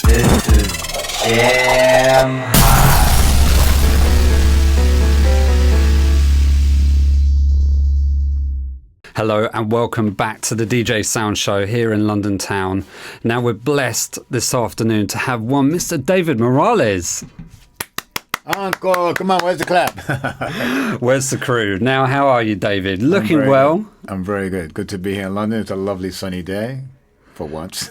This is Jam. Hello and welcome back to the DJsounds Show here in London town. Now we're blessed this afternoon to have one Mr. David Morales. Uncle, come on, where's the clap? Where's the crew? Now, how are you, David? Looking well? Good. I'm very good. Good to be here in London. It's a lovely sunny day, for once.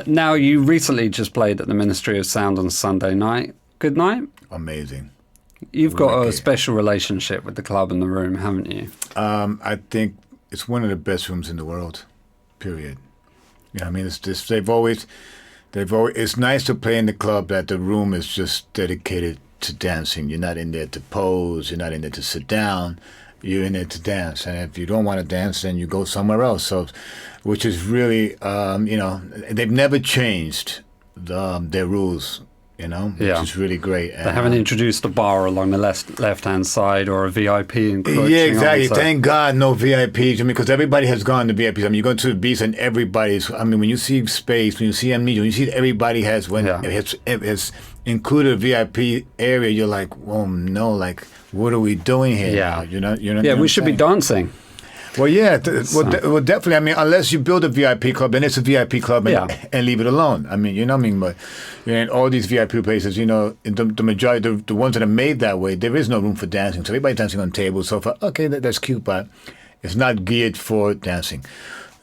Now, you recently just played at the Ministry of Sound on Sunday night. Good night? Amazing. You've got a special relationship with the club and the room, haven't you? I think it's one of the best rooms in the world, period. You know what I mean? It's just, they've always, it's nice to play in the club that the room is just dedicated to dancing. You're not in there to pose. You're not in there to sit down. You're in there to dance. And if you don't want to dance, then you go somewhere else. So, which is really, they've never changed their rules. You know, which is really great. They haven't introduced a bar along the left-hand side or a VIP encroaching. Yeah, exactly. Thank God, no VIPs. I mean, because everybody has gone to VIPs. I mean, you go to the beach and everybody's. I mean, when you see space, when you see amnesia, when you see everybody has it has included a VIP area, you're like, oh no, like what are we doing here? Yeah, Yeah, we should be dancing. Well, yeah, well, definitely. I mean, unless you build a VIP club, then it's a VIP club and leave it alone. I mean, you know what I mean? But in all these VIP places, you know, the majority, the ones that are made that way, there is no room for dancing. So everybody's dancing on tables, sofa. Okay, that's cute, but it's not geared for dancing.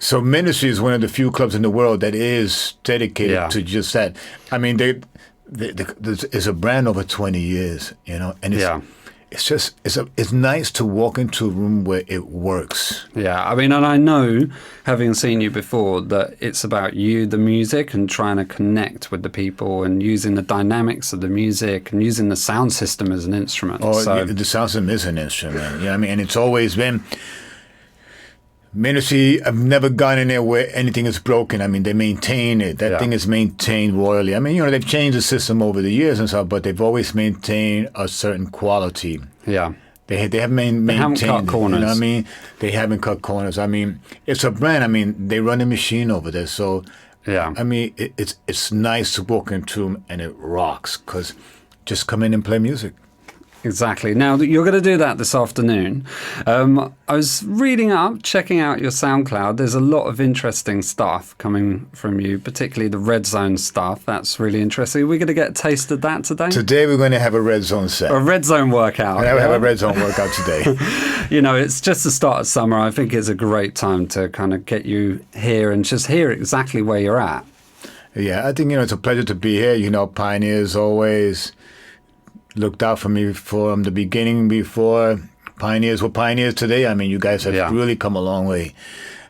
So Ministry is one of the few clubs in the world that is dedicated to just that. I mean, it's a brand over 20 years, you know, and it's nice to walk into a room where it works. Yeah, I mean, and I know, having seen you before, that it's about you, the music, and trying to connect with the people and using the dynamics of the music and using the sound system as an instrument. The sound system is an instrument. You know what I mean? And it's always been... Ministry, I've never gone in there where anything is broken. I mean, they maintain it. That thing is maintained royally. I mean, you know, they've changed the system over the years and stuff, but they've always maintained a certain quality. Yeah. They haven't maintained. They haven't cut corners. You know what I mean? They haven't cut corners. I mean, it's a brand. I mean, they run a machine over there. So, I mean, it's nice to walk into them and it rocks because just come in and play music. Exactly. Now, you're going to do that this afternoon. I was reading up, checking out your SoundCloud. There's a lot of interesting stuff coming from you, particularly the Red Zone stuff. That's really interesting. Are we going to get a taste of that today? Today, we're going to have a Red Zone set. A Red Zone workout. We're going to have a Red Zone workout today. You know, it's just the start of summer. I think it's a great time to kind of get you here and just hear exactly where you're at. Yeah, I think, you know, it's a pleasure to be here. You know, Pioneers always... looked out for me from the beginning. Before Pioneers were Pioneers today. I mean, you guys have really come a long way.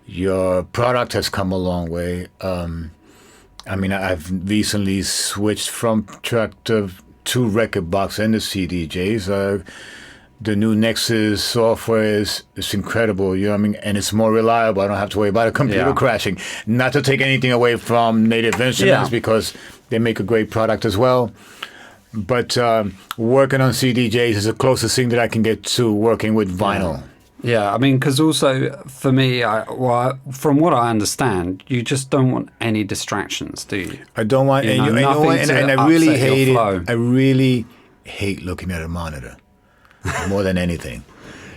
Your product has come a long way. I mean, I've recently switched from track to record box and the CDJs. The new Nexus software is incredible, you know what I mean? And it's more reliable. I don't have to worry about a computer crashing. Not to take anything away from Native Instruments because they make a great product as well. But working on CDJs is the closest thing that I can get to working with vinyl. Yeah, I mean, because also for me, from what I understand, you just don't want any distractions, do you? I don't want any. And I really hate it. I really hate looking at a monitor more than anything.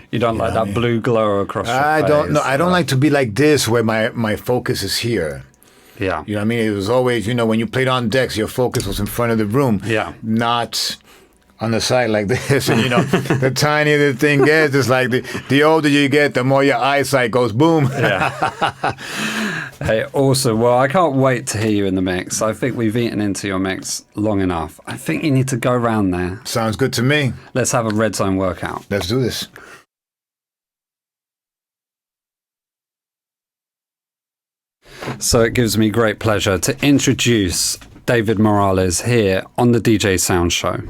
You don't like that blue glow across your face? I don't know. I don't like to be like this where my focus is here. Yeah. You know what I mean? It was always, you know, when you played on decks, your focus was in front of the room. Yeah. Not on the side like this. And, you know, the tinier the thing gets, it's like the older you get, the more your eyesight goes boom. Yeah. Hey, awesome. Well, I can't wait to hear you in the mix. I think we've eaten into your mix long enough. I think you need to go around there. Sounds good to me. Let's have a Red Zone workout. Let's do this. So it gives me great pleasure to introduce David Morales here on the DJsounds Show.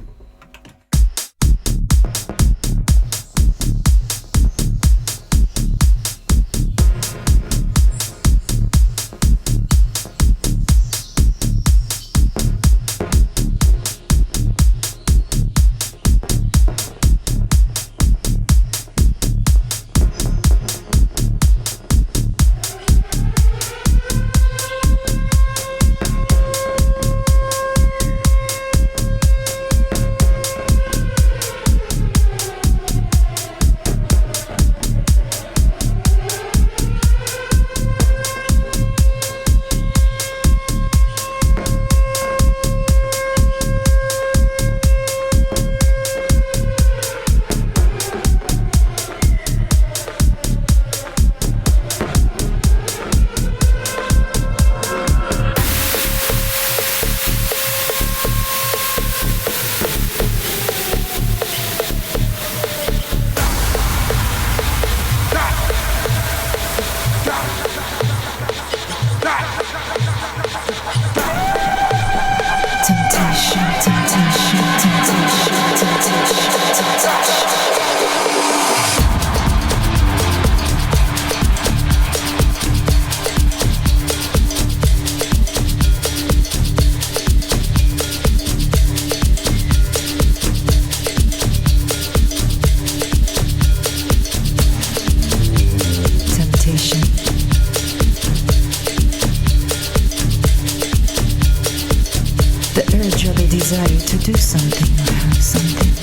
To do something or have something.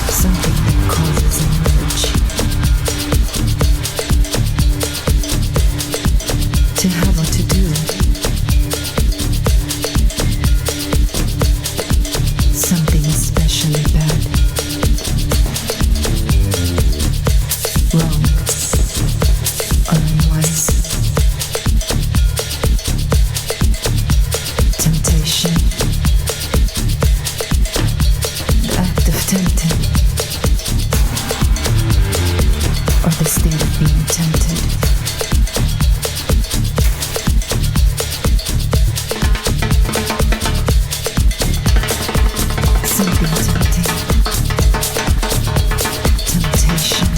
Something that causes an urge to have or to do. Something especially bad. Wrong or unwise. The act of tempting, or the state of being tempted. Something tempting. Temptation.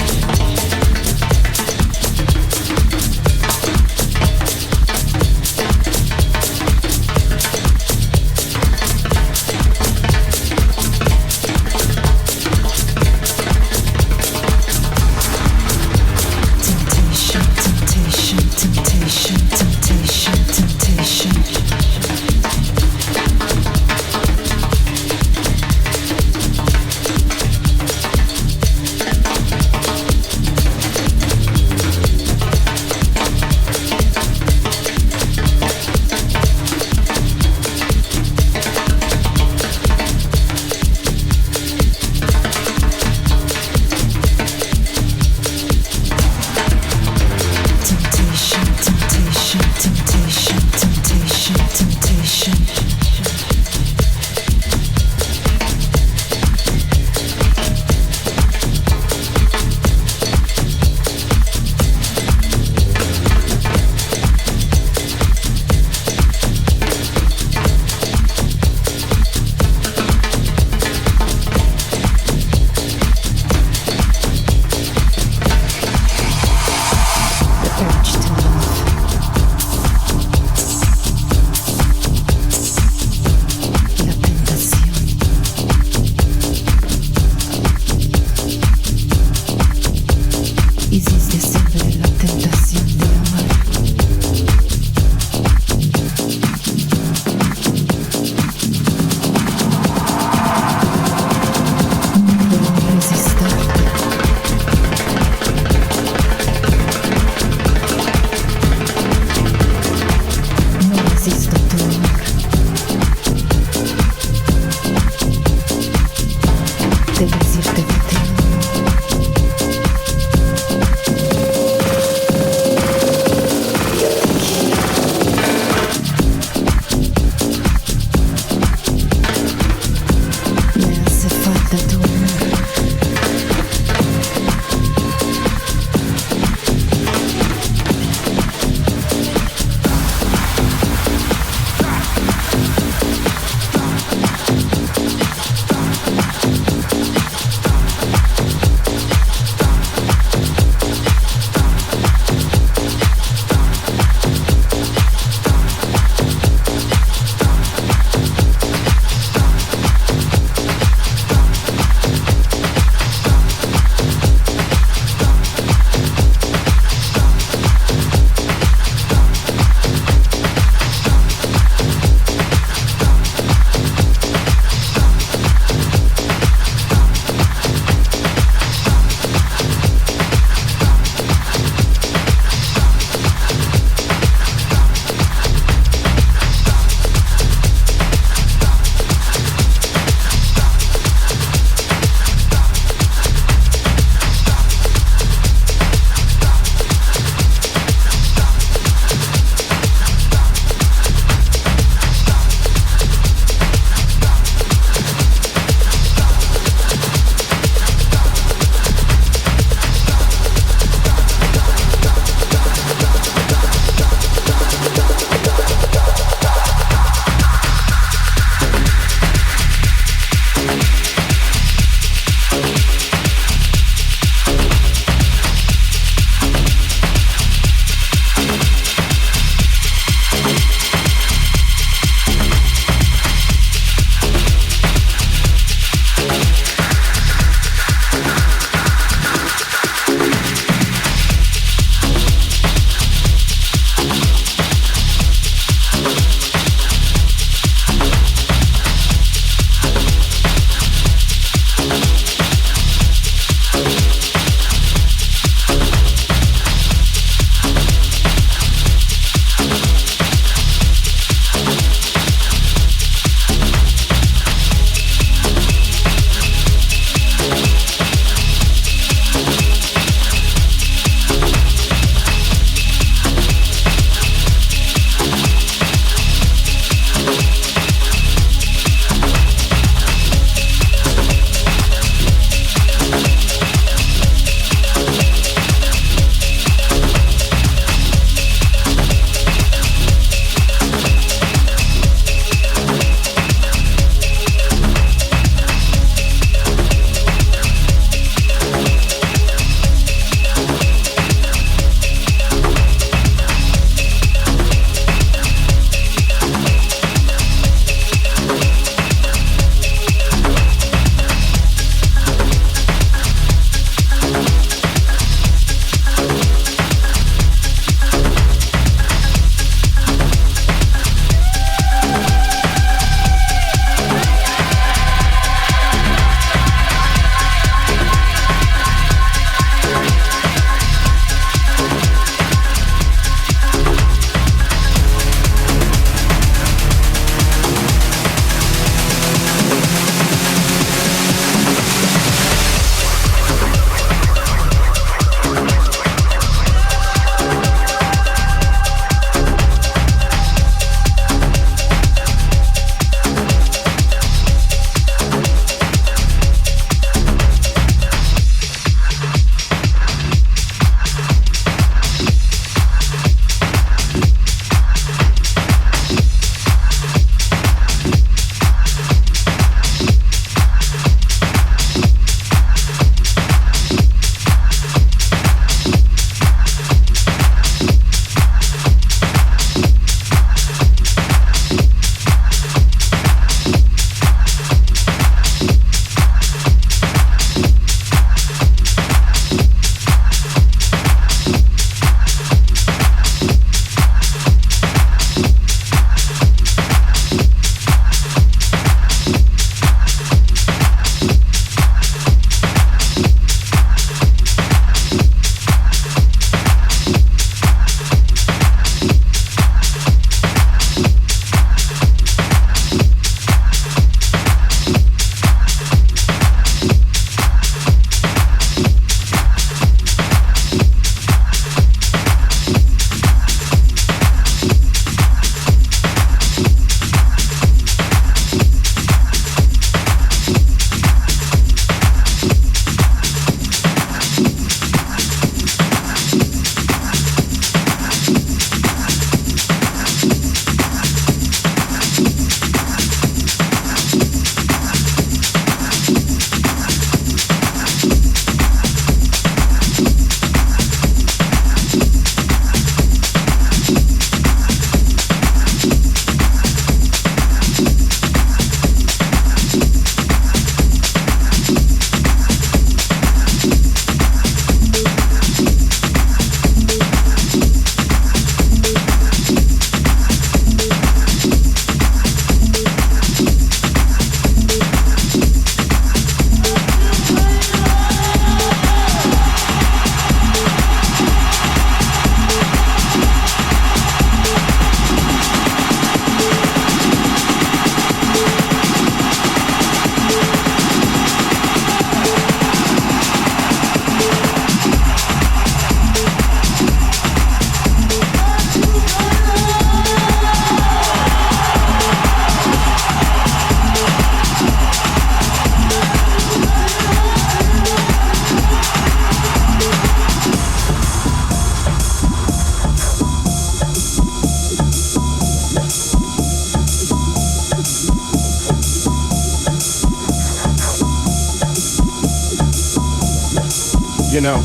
You know,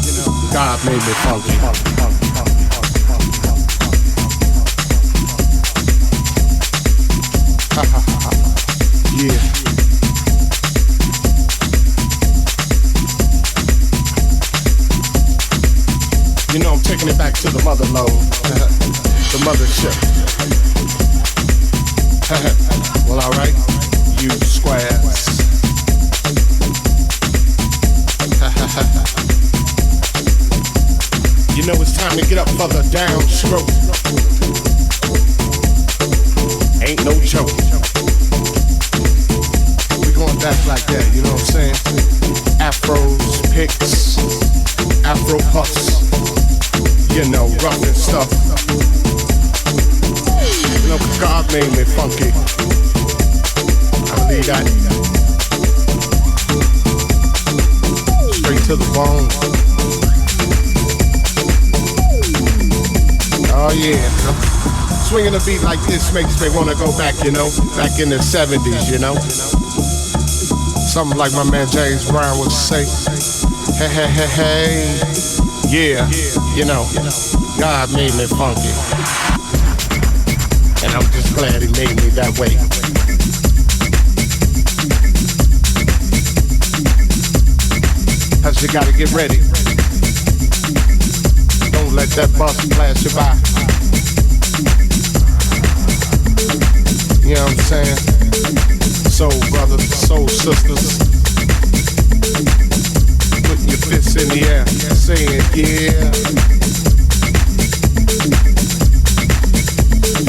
God made me funky. Yeah. You know, I'm taking it back to the mother lode, the mothership. Well, alright, you squares. You know it's time to get up for the downstroke. Ain't no joke. We going back like that, you know what I'm saying? Afros, picks, Afro puffs. You know, rough and stuff. You know, God made me funky. I believe that. Straight to the bone. Oh yeah. Swinging a beat like this makes me want to go back, you know, back in the 70s, you know. Something like my man James Brown would say. Hey, hey, hey, hey. Yeah, you know, God made me funky. And I'm just glad he made me that way. Cause you gotta get ready. Don't let that bus pass you by. You know what I'm saying? Soul brothers, soul sisters. Putting your fists in the air, saying yeah.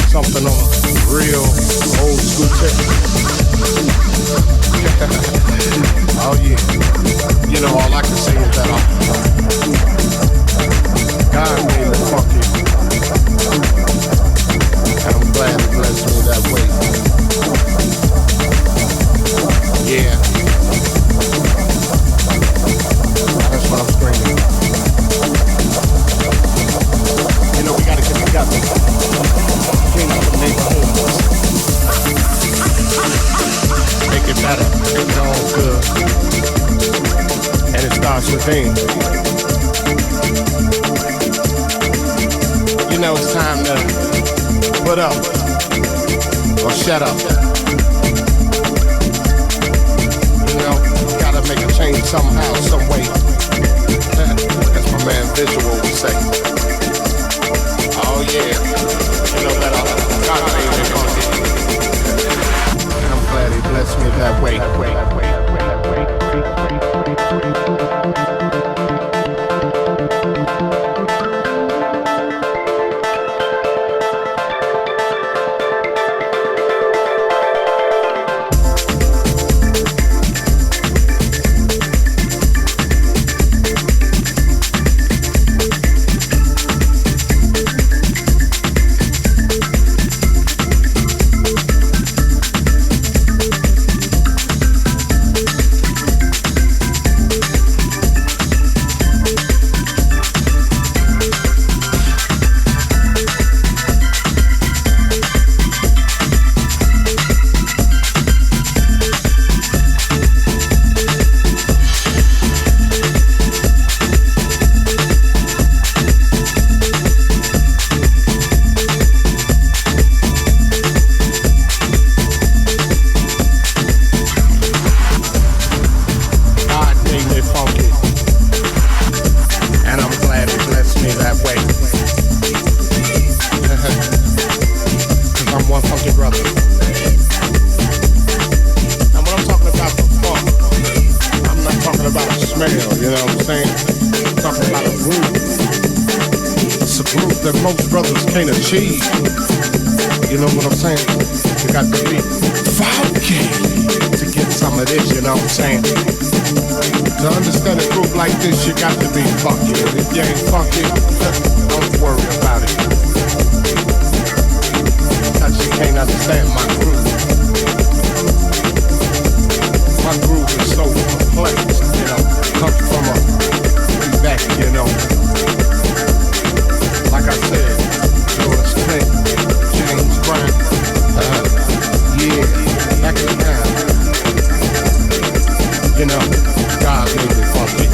Something on a real old school tip. Oh yeah. You know, all I can say is that God made me funky. And I'm glad he blessed me that way. Yeah. That's what I'm screaming. You know, we gotta get together. King of the neighborhood. Make it better. Make it all good. And it starts within. You know, it's time to put up or shut up. You know, gotta make a change somehow, some way. As my man Visual would say. Oh yeah, you know that God made me funky. And I'm glad he blessed me that way. Can't achieve. You know what I'm saying? You got to be funky to get some of this, you know what I'm saying? To understand a group like this, you got to be funky. And if you ain't funky, don't worry about it. Cause you can't understand my groove. My groove is so complex, you know, comes from a back, you know. Like I said, James Brown, yeah, back in the time, you know, God made me funky.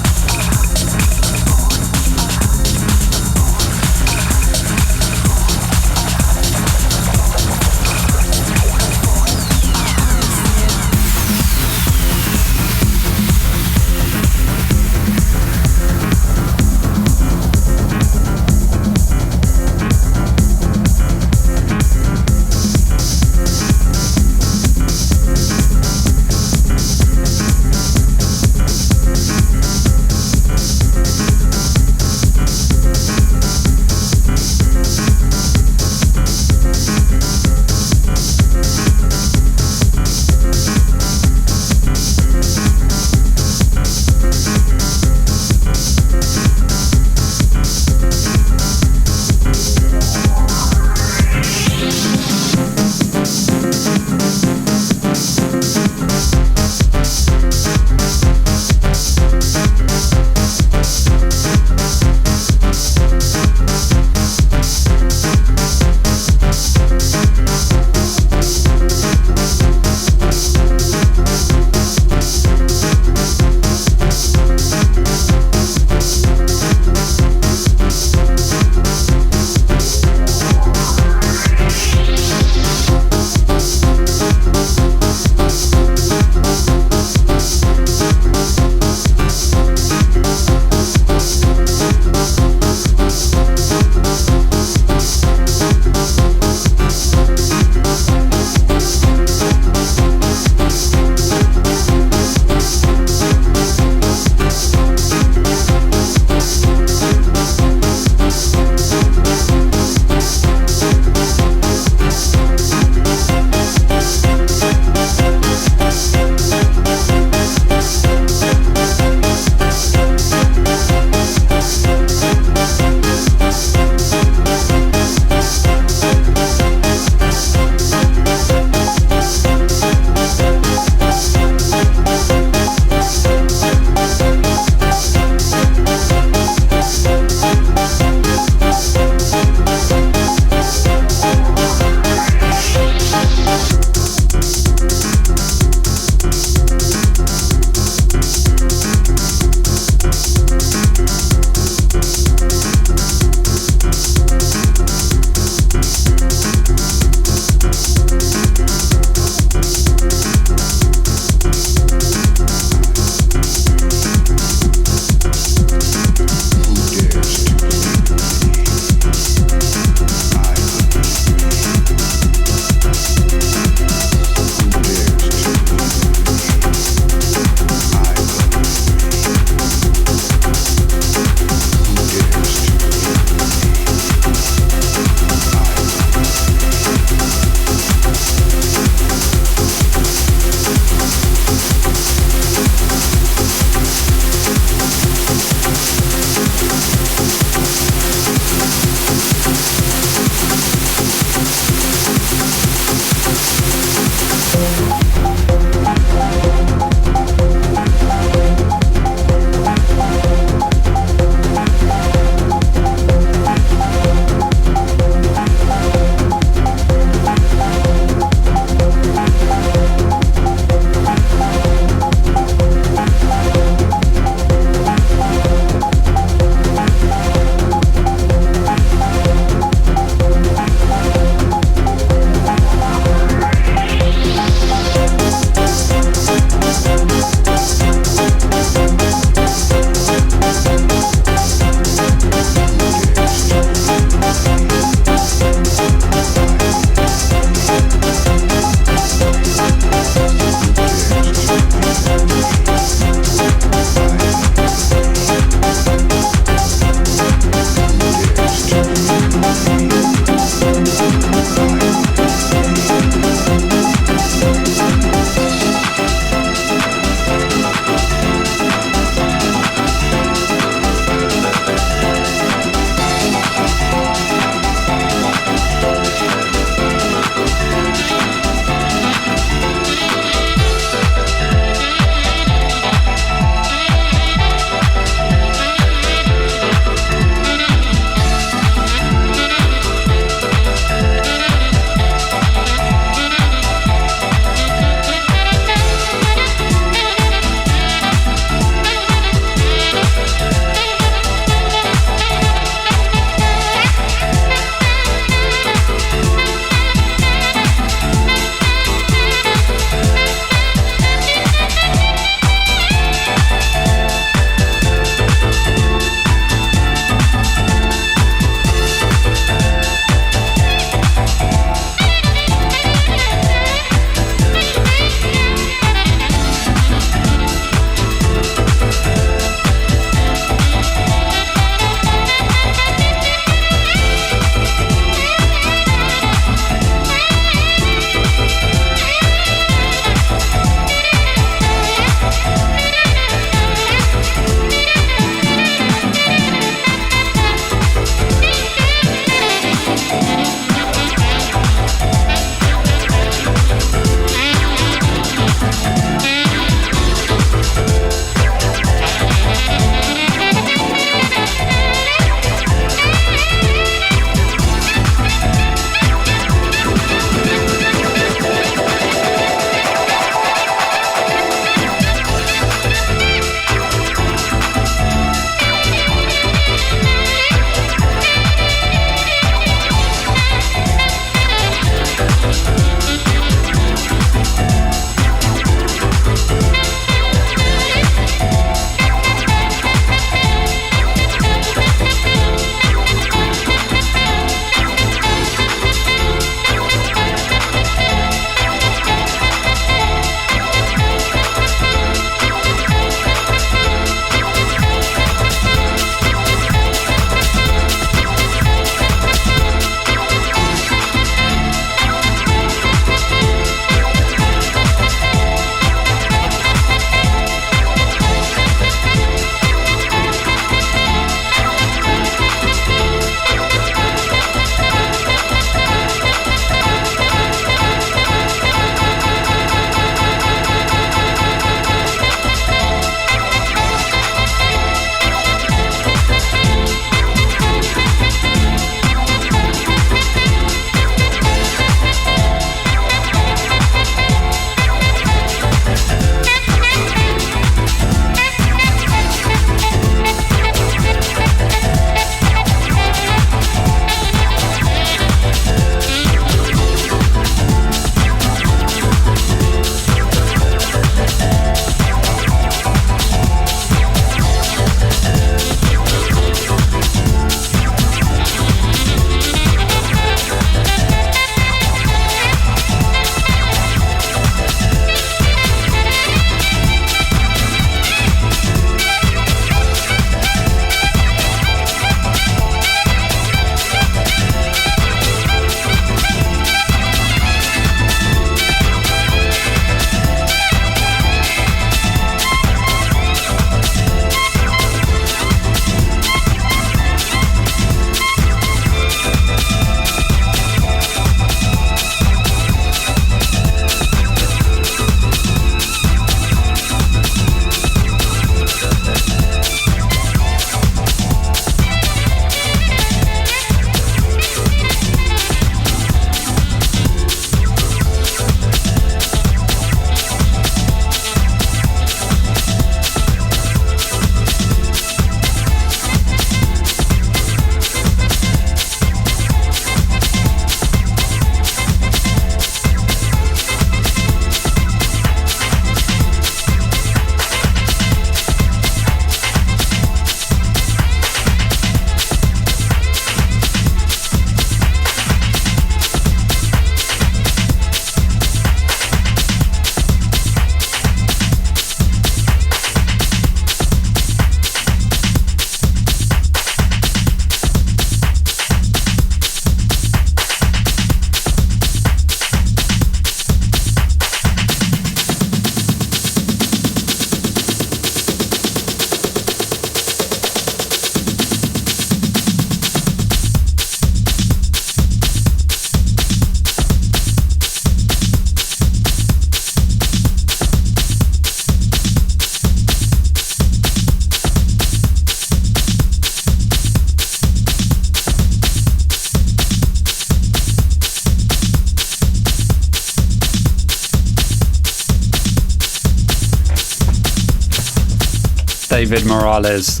David Morales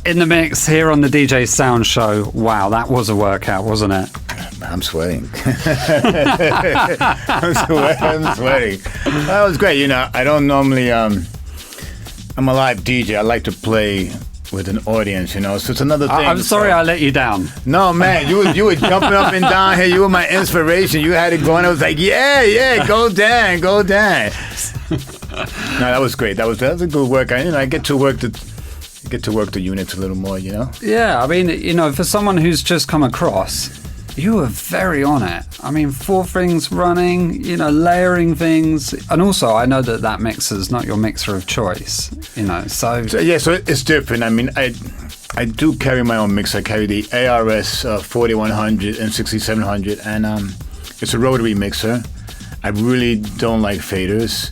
in the mix here on the DJsounds Show. Wow, that was a workout, wasn't it? I'm sweating. I'm sweating. That was great. You know, I don't normally, I'm a live DJ. I like to play with an audience, you know, so it's another thing. I'm sorry I let you down. No, man, you were jumping up and down here. You were my inspiration. You had it going. I was like, yeah, go Dan. No, that was great. That was a good work. I get to work the units a little more, you know. Yeah, I mean, you know, for someone who's just come across, you were very on it. I mean, 4 things running, you know, layering things. And also, I know that mixer's not your mixer of choice, you know, so yeah, so it's different. I mean, I do carry my own mix. I carry the ARS 4100 and 6700, and it's a rotary mixer. I really don't like faders.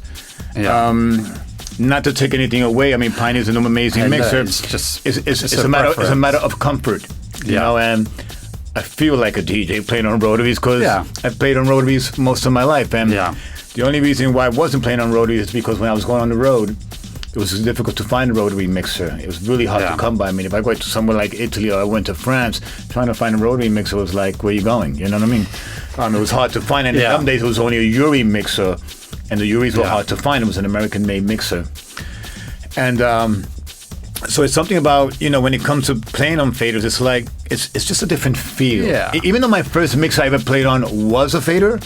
yeah. Not to take anything away. I mean, Pioneer's an amazing mixer. It's a matter of comfort, you know, and I feel like a DJ playing on rotaries because I've played on rotaries most of my life, and the only reason why I wasn't playing on rotaries is because when I was going on the road, it was difficult to find a rotary mixer. It was really hard to come by. I mean, if I go to somewhere like Italy or I went to France, trying to find a rotary mixer was like, where you going? You know what I mean? It was hard to find, and some days it was only a Uri mixer, and the Uris were hard to find. It was an American-made mixer, and so it's something about, you know, when it comes to playing on faders, it's like it's just a different feel. Yeah. Even though my first mix I ever played on was a fader,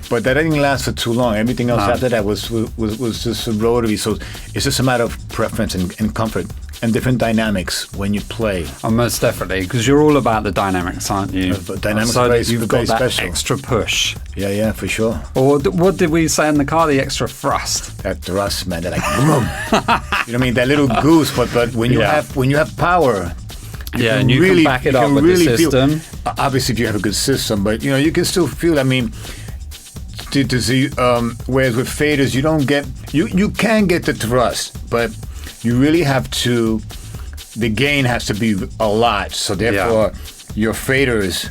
but that didn't last for too long. Everything else after that was just a rotary. So it's just a matter of preference and comfort and different dynamics when you play. Oh, most definitely, because you're all about the dynamics, aren't you? Dynamics so are you've very got that special. extra push. Yeah, for sure. Or what did we say in the car? The extra thrust. That thrust, man. They're like, boom. You know what I mean? That little goose. But when you have power, and you can back it up with the system. Obviously, if you have a good system, but you know, you can still feel. I mean, to see. Whereas with faders, you don't get. You can get the thrust, but you really have to. The gain has to be a lot, so therefore your faders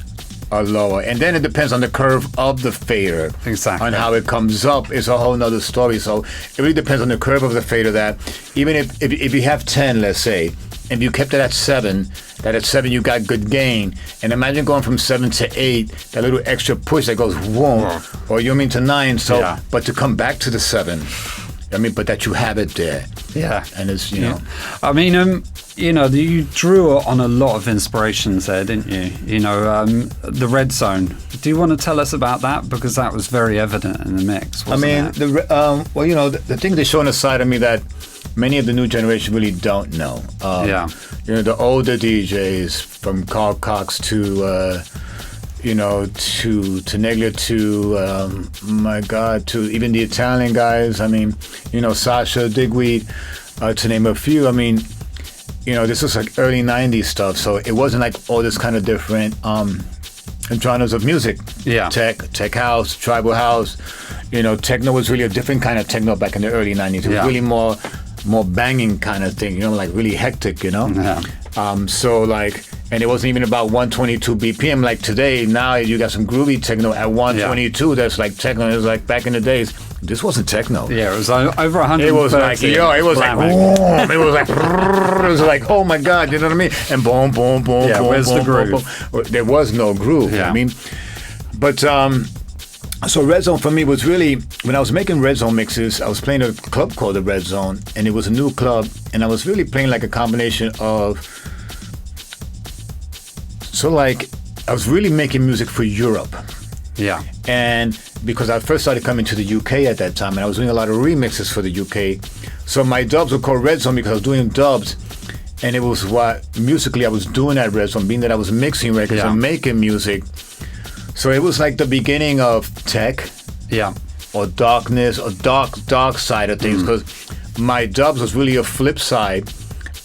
are lower, and then it depends on the curve of the fader. Exactly. On how it comes up is a whole nother story. So it really depends on the curve of the fader. That even if you have 10, let's say, and you kept it at 7, that at 7 you got good gain, and imagine going from 7 to 8, that little extra push that goes whoa, or you mean to 9. So, but to come back to the 7. I mean, but that you have it there. Yeah. And it's, you know. I mean, you know, you drew on a lot of inspirations there, didn't you? You know, the Red Zone. Do you want to tell us about that? Because that was very evident in the mix, wasn't it? Well, you know, the thing they're showing a side of me that many of the new generation really don't know. You know, the older DJs from Carl Cox to... you know, to Neglia, to my God, to even the Italian guys. I mean, you know, Sasha, Digweed, to name a few. I mean, you know, this was like early '90s stuff, so it wasn't like all this kind of different genres of music. Yeah, tech house, tribal house. You know, techno was really a different kind of techno back in the early '90s. It was really more banging kind of thing. You know, like really hectic. You know. Yeah. So like. And it wasn't even about 122 BPM like today. Now you got some groovy techno at 122. That's like techno. It was like back in the days. This wasn't techno. Yeah, it was over 100. It was like, it was like, boom. It was like, it was like, oh my God, you know what I mean? And boom, boom, boom, boom, where's boom, the groove? Boom, boom. There was no groove. I mean, but so Red Zone for me was really, when I was making Red Zone mixes, I was playing a club called the Red Zone, and it was a new club, and I was really playing like a combination of. So like, I was really making music for Europe. Yeah. And because I first started coming to the UK at that time, and I was doing a lot of remixes for the UK. So my dubs were called Red Zone because I was doing dubs. And it was what, musically, I was doing at Red Zone, being that I was mixing records and making music. So it was like the beginning of tech. Yeah. Or darkness, or dark side of things. Because my dubs was really a flip side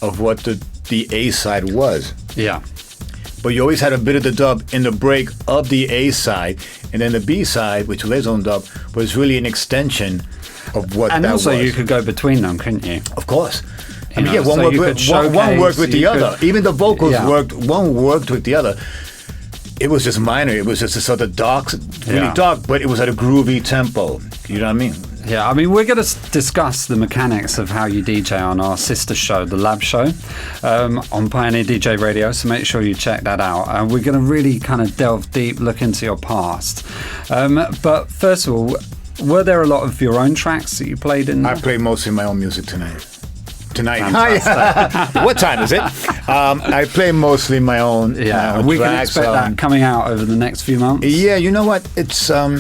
of what the A side was. Yeah. But you always had a bit of the dub in the break of the A side, and then the B side, which was Red Zone dub, was really an extension of what that was. And also you could go between them, couldn't you? Of course. I mean, one worked with the other. Even the vocals worked. One worked with the other. It was just minor. It was just a sort of dark, really dark, but it was at a groovy tempo. You know what I mean? Yeah, I mean, we're going to discuss the mechanics of how you DJ on our sister show, The Lab Show, on Pioneer DJ Radio, so make sure you check that out. And we're going to really kind of delve deep, look into your past. But first of all, were there a lot of your own tracks that you played in? I played mostly my own music tonight. Fantastic. What time is it? I play mostly my own. Yeah, my own we tracks, can expect that coming out over the next few months. Yeah, you know what? It's I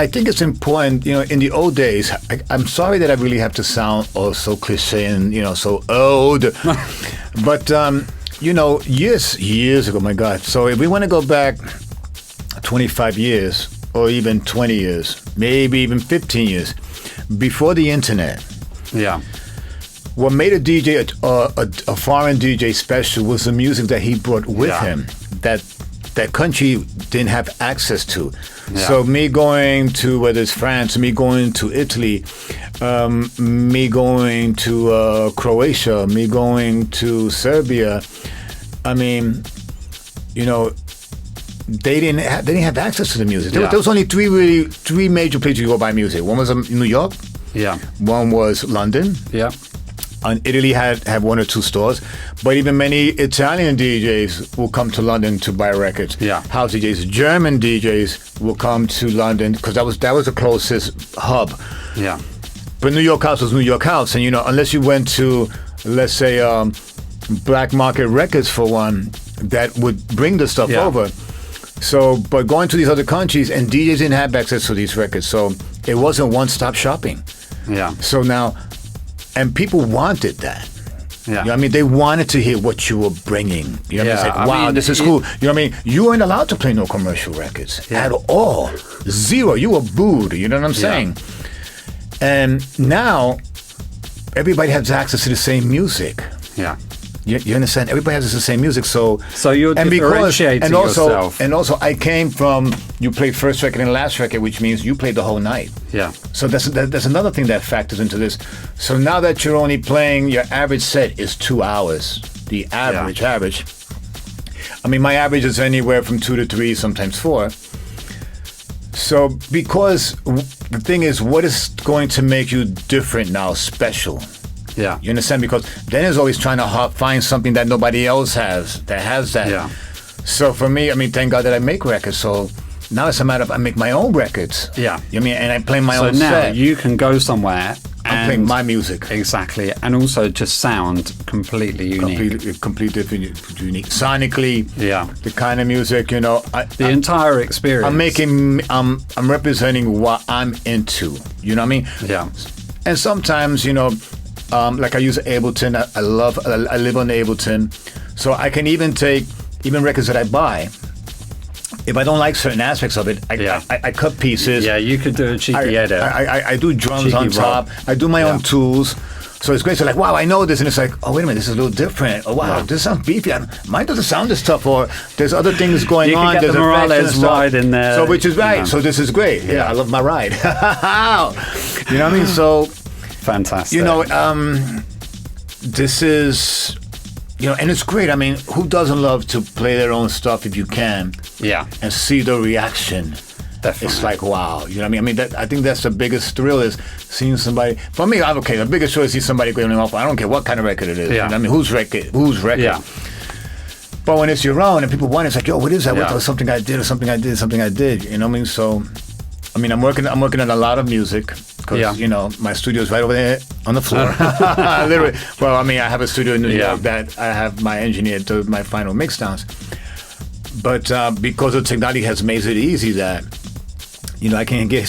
think it's important. In the old days, I'm sorry that I really have to sound so cliche and so old, but years ago, my God. So if we want to go back 25 years or even 20 years, maybe even 15 years before the internet. Yeah. What made a DJ a foreign DJ special was the music that he brought with him that country didn't have access to. Yeah. So me going to, whether it's France, me going to Italy, me going to Croatia, me going to Serbia, I mean, they didn't have access to the music. There was only three major places you go buy music. One was New York. Yeah. One was London. Yeah. And Italy had one or two stores, but even many Italian DJs will come to London to buy records. Yeah. House DJs, German DJs will come to London because that was the closest hub. Yeah. But New York House was New York House, and unless you went to, let's say, Black Market Records for one, that would bring the stuff over. So, but going to these other countries, and DJs didn't have access to these records, so it wasn't one-stop shopping. Yeah. So now, and people wanted that. Yeah. I mean, they wanted to hear what you were bringing. You know what I mean? It's like, wow, this is cool. You know what I mean? You weren't allowed to play no commercial records at all. Zero. You were booed. You know what I'm saying? And now, everybody has access to the same music. Yeah. You understand? Everybody has the same music, so you're differentiating yourself. And also, I came from, you played first record and last record, which means you played the whole night. Yeah. So that's another thing that factors into this. So now that you're only playing, your average set is 2 hours. The average. I mean, my average is anywhere from 2 to 3, sometimes 4. So because the thing is, what is going to make you different now, special? Yeah. You understand? Because Dan is always trying to find something that nobody else has that. Yeah. So for me, I mean, thank God that I make records. So now it's a matter of I make my own records. Yeah. You know what I mean? And I play my own set. So now set. you can go somewhere I'm playing my music. Exactly. And also just sound completely unique. Completely unique. Sonically. Yeah. The kind of music, the entire experience. I'm representing what I'm into. You know what I mean? Yeah. And sometimes, like I use Ableton. I live on Ableton. So I can even take records that I buy. If I don't like certain aspects of it, I cut pieces. Yeah, you could do a cheeky edit. I do drums cheeky on top. rock. I do my own tools. So it's great. So like, wow, I know this. And it's like, oh, wait a minute, this is a little different. Oh, wow, this sounds beefy. Mine doesn't sound this tough. Or there's other things going on. You can get the Morales ride in there. So which is right. So this is great. Yeah, I love my ride. You know what I mean? So... Fantastic. This is... and it's great. I mean, who doesn't love to play their own stuff if you can? Yeah. And see the reaction. Definitely. It's like, wow. You know what I mean? I think that's the biggest thrill is seeing somebody... For me, the biggest thrill is see somebody going off. I don't care what kind of record it is. Yeah. You know what I mean, whose record? Yeah. But when it's your own and people want it, it's like, yo, what is that? What was something I did or something I did? You know what I mean? So... I mean, I'm working on a lot of music because my studio is right over there on the floor. Literally. Well, I mean, I have a studio in New York that I have my engineer do my final mix downs. But because of technology has made it easy that I can hear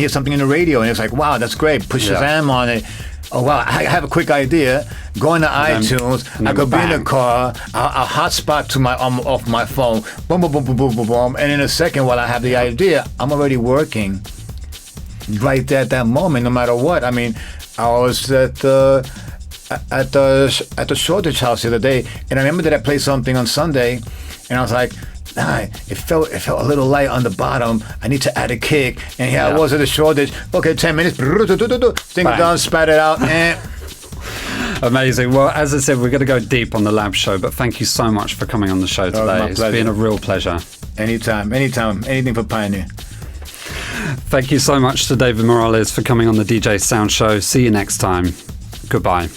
something in the radio and it's like, wow, that's great. Put Shazam on it. Oh wow, I have a quick idea. Go into iTunes. I could be in the car. I'll hotspot to my off my phone. Boom, boom, boom, boom, boom, boom, boom. And in a second, while I have the idea, I'm already working right there at that moment. No matter what. I mean, I was at the Shortage House the other day, and I remember that I played something on Sunday, and I was like, it felt a little light on the bottom. I need to add a kick. And here I was at the Shortage. Okay, 10 minutes. Thing done, spat it out. Amazing. Well, as I said, we're going to go deep on the Lab Show, but thank you so much for coming on the show today. It's been a real pleasure. Anytime. Anything for Pioneer. Thank you so much to David Morales for coming on the DJ Sound Show. See you next time. Goodbye.